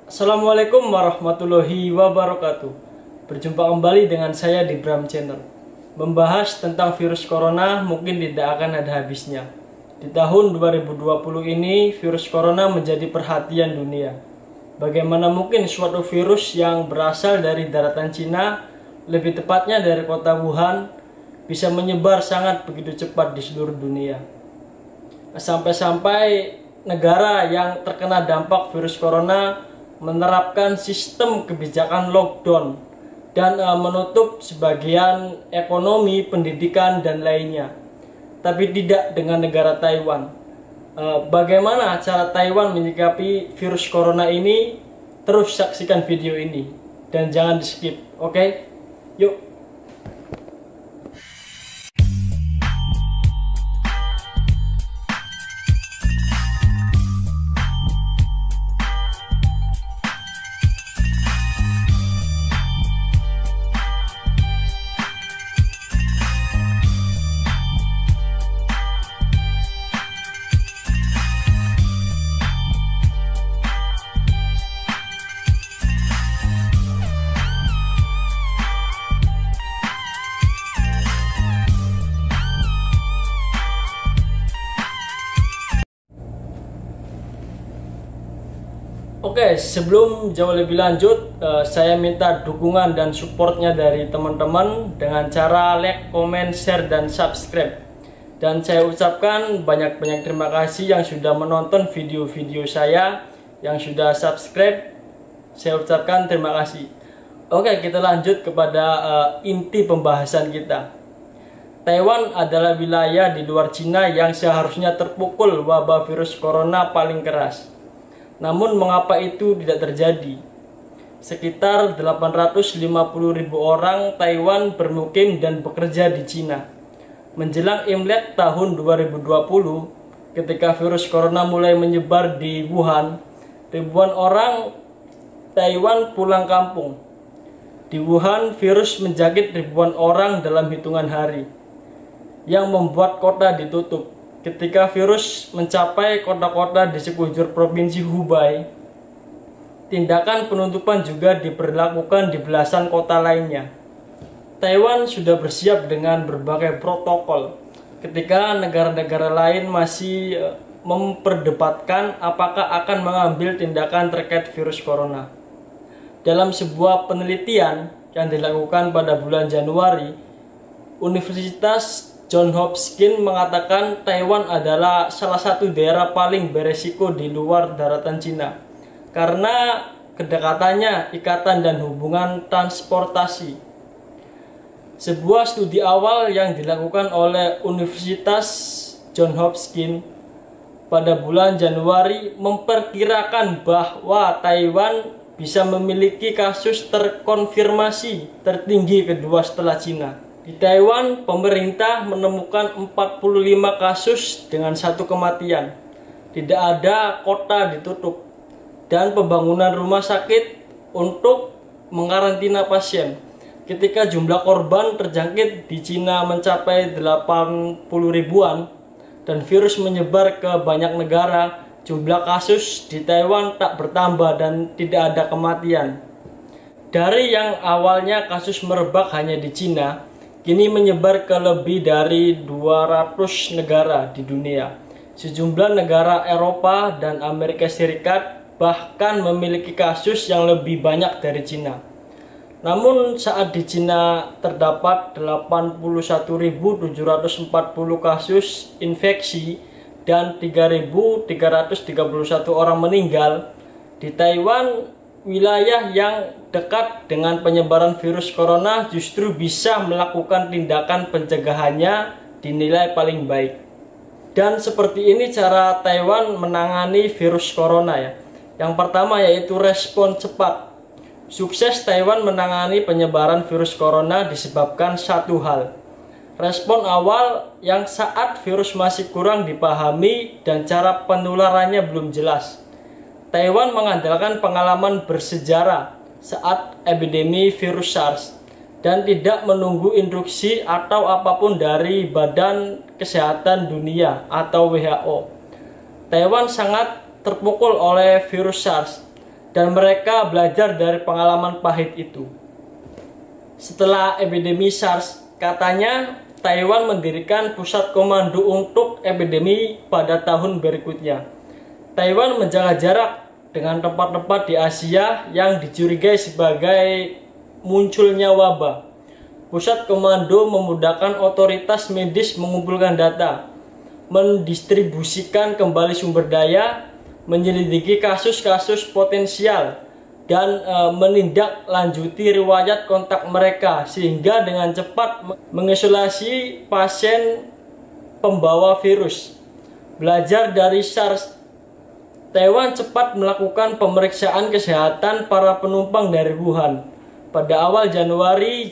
Assalamualaikum warahmatullahi wabarakatuh. Berjumpa kembali dengan saya di Bram Channel. Membahas tentang virus corona mungkin tidak akan ada habisnya. Di tahun 2020 ini virus corona menjadi perhatian dunia. Bagaimana mungkin suatu virus yang berasal dari daratan Cina, lebih tepatnya dari kota Wuhan, bisa menyebar sangat begitu cepat di seluruh dunia. Sampai-sampai negara yang terkena dampak virus corona menerapkan sistem kebijakan lockdown dan menutup sebagian ekonomi, pendidikan, dan lainnya. Tapi tidak dengan negara Taiwan. Bagaimana cara Taiwan menyikapi virus corona ini? Terus saksikan video ini dan jangan di skip, oke? Yuk. Oke, sebelum jauh lebih lanjut, saya minta dukungan dan supportnya dari teman-teman dengan cara like, comment, share, dan subscribe. Dan saya ucapkan banyak-banyak terima kasih yang sudah menonton video-video saya, yang sudah subscribe. Saya ucapkan terima kasih. Oke, kita lanjut kepada inti pembahasan kita. Taiwan adalah wilayah di luar Cina yang seharusnya terpukul wabah virus corona paling keras. Namun mengapa itu tidak terjadi? Sekitar 850.000 orang Taiwan bermukim dan bekerja di Cina. Menjelang Imlek tahun 2020, ketika virus corona mulai menyebar di Wuhan, ribuan orang Taiwan pulang kampung. Di Wuhan, virus menjangkit ribuan orang dalam hitungan hari, yang membuat kota ditutup. Ketika virus mencapai kota-kota di sekujur provinsi Hubei, tindakan penutupan juga diberlakukan di belasan kota lainnya. Taiwan sudah bersiap dengan berbagai protokol ketika negara-negara lain masih memperdebatkan apakah akan mengambil tindakan terkait virus corona. Dalam sebuah penelitian yang dilakukan pada bulan Januari, Universitas Johns Hopkins mengatakan Taiwan adalah salah satu daerah paling beresiko di luar daratan Cina karena kedekatannya, ikatan, dan hubungan transportasi. Sebuah studi awal yang dilakukan oleh Universitas Johns Hopkins pada bulan Januari memperkirakan bahwa Taiwan bisa memiliki kasus terkonfirmasi tertinggi kedua setelah Cina. Di Taiwan, pemerintah menemukan 45 kasus dengan 1 kematian. Tidak ada kota ditutup. Dan pembangunan rumah sakit untuk mengkarantina pasien. Ketika jumlah korban terjangkit di Cina mencapai 80 ribuan dan virus menyebar ke banyak negara, jumlah kasus di Taiwan tak bertambah dan tidak ada kematian. Dari yang awalnya kasus merebak hanya di Cina, kini menyebar ke lebih dari 200 negara di dunia. Sejumlah negara Eropa dan Amerika Serikat bahkan memiliki kasus yang lebih banyak dari Cina. Namun saat di Cina terdapat 81.740 kasus infeksi dan 3.331 orang meninggal, di Taiwan, wilayah yang dekat dengan penyebaran virus corona justru bisa melakukan tindakan pencegahannya dinilai paling baik. Dan seperti ini cara Taiwan menangani virus corona ya. Yang pertama yaitu respon cepat. Sukses Taiwan menangani penyebaran virus corona disebabkan satu hal. Respon awal yang saat virus masih kurang dipahami dan cara penularannya belum jelas. Taiwan mengandalkan pengalaman bersejarah saat epidemi virus SARS dan tidak menunggu instruksi atau apapun dari Badan Kesehatan Dunia atau WHO. Taiwan sangat terpukul oleh virus SARS dan mereka belajar dari pengalaman pahit itu. Setelah epidemi SARS, katanya Taiwan mendirikan pusat komando untuk epidemi pada tahun berikutnya. Taiwan menjaga jarak dengan tempat-tempat di Asia yang dicurigai sebagai munculnya wabah. Pusat komando memudahkan otoritas medis mengumpulkan data, mendistribusikan kembali sumber daya, menyelidiki kasus-kasus potensial, dan menindaklanjuti riwayat kontak mereka sehingga dengan cepat mengisolasi pasien pembawa virus. Belajar dari SARS, Taiwan cepat melakukan pemeriksaan kesehatan para penumpang dari Wuhan. Pada awal Januari,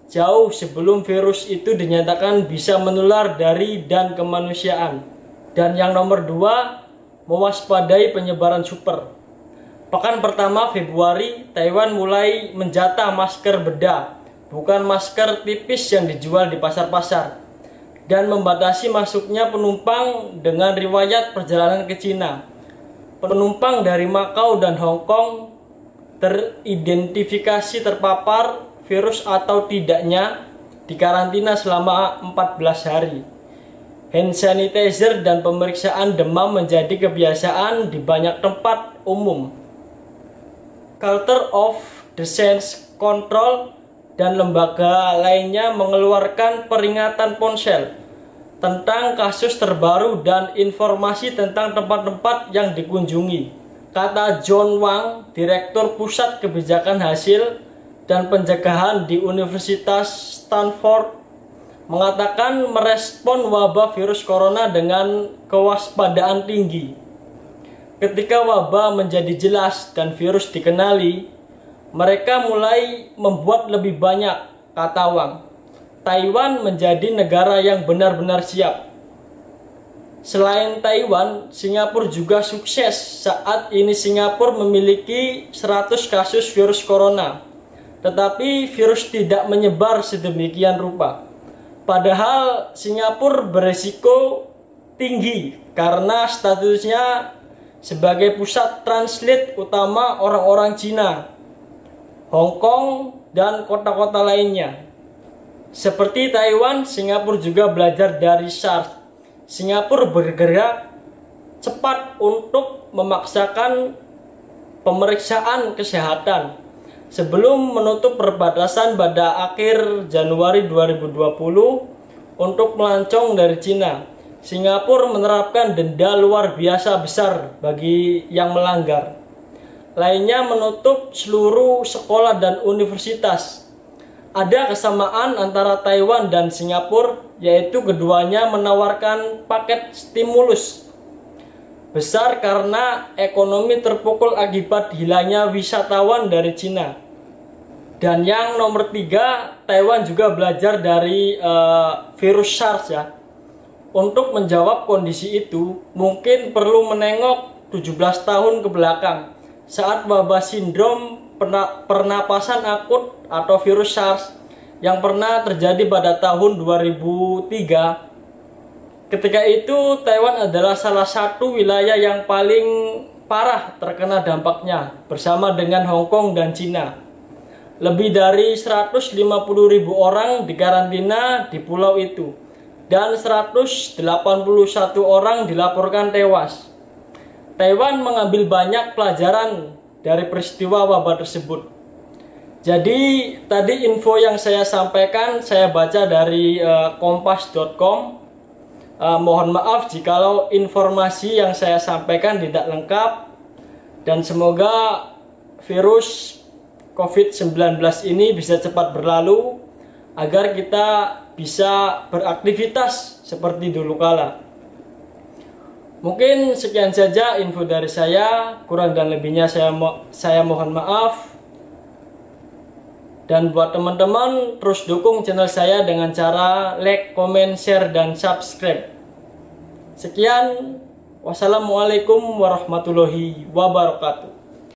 jauh sebelum virus itu dinyatakan bisa menular dari dan ke manusiaan. Dan yang nomor 2, mewaspadai penyebaran super. Pekan pertama Februari, Taiwan mulai menjatah masker bedah, bukan masker tipis yang dijual di pasar-pasar, dan membatasi masuknya penumpang dengan riwayat perjalanan ke Cina. Penumpang dari Makau dan Hong Kong teridentifikasi terpapar virus atau tidaknya dikarantina selama 14 hari. Hand sanitizer dan pemeriksaan demam menjadi kebiasaan di banyak tempat umum. Culture of Disease Control dan lembaga lainnya mengeluarkan peringatan ponsel tentang kasus terbaru dan informasi tentang tempat-tempat yang dikunjungi. Kata John Wang, Direktur Pusat Kebijakan Hasil dan Pencegahan di Universitas Stanford, mengatakan merespon wabah virus corona dengan kewaspadaan tinggi. Ketika wabah menjadi jelas dan virus dikenali, mereka mulai membuat lebih banyak, kata Wang. Taiwan menjadi negara yang benar-benar siap. Selain Taiwan, Singapura juga sukses. Saat ini Singapura memiliki 100 kasus virus corona, tetapi virus tidak menyebar sedemikian rupa. Padahal Singapura beresiko tinggi karena statusnya sebagai pusat transit utama orang-orang Cina, Hong Kong, dan kota-kota lainnya. Seperti Taiwan, Singapura juga belajar dari SARS. Singapura bergerak cepat untuk memaksakan pemeriksaan kesehatan sebelum menutup perbatasan pada akhir Januari 2020 untuk melancong dari Cina. Singapura menerapkan denda luar biasa besar bagi yang melanggar. Lainnya menutup seluruh sekolah dan universitas. Ada kesamaan antara Taiwan dan Singapura, yaitu keduanya menawarkan paket stimulus besar karena ekonomi terpukul akibat hilangnya wisatawan dari Cina. Dan yang nomor 3, Taiwan juga belajar dari virus SARS ya. Untuk menjawab kondisi itu, mungkin perlu menengok 17 tahun ke belakang saat wabah sindrom pernapasan akut atau virus SARS yang pernah terjadi pada tahun 2003. Ketika itu Taiwan adalah salah satu wilayah yang paling parah terkena dampaknya bersama dengan Hong Kong dan Cina. Lebih dari 150.000 orang dikarantina di pulau itu dan 181 orang dilaporkan tewas. Taiwan mengambil banyak pelajaran dari peristiwa wabah tersebut. Jadi tadi info yang saya sampaikan saya baca dari kompas.com. Mohon maaf jikalau informasi yang saya sampaikan tidak lengkap, dan semoga virus COVID-19 ini bisa cepat berlalu agar kita bisa beraktivitas seperti dulu kala. Mungkin sekian saja info dari saya, kurang dan lebihnya saya mohon maaf. Dan buat teman-teman, terus dukung channel saya dengan cara like, comment, share, dan subscribe. Sekian, wassalamualaikum warahmatullahi wabarakatuh.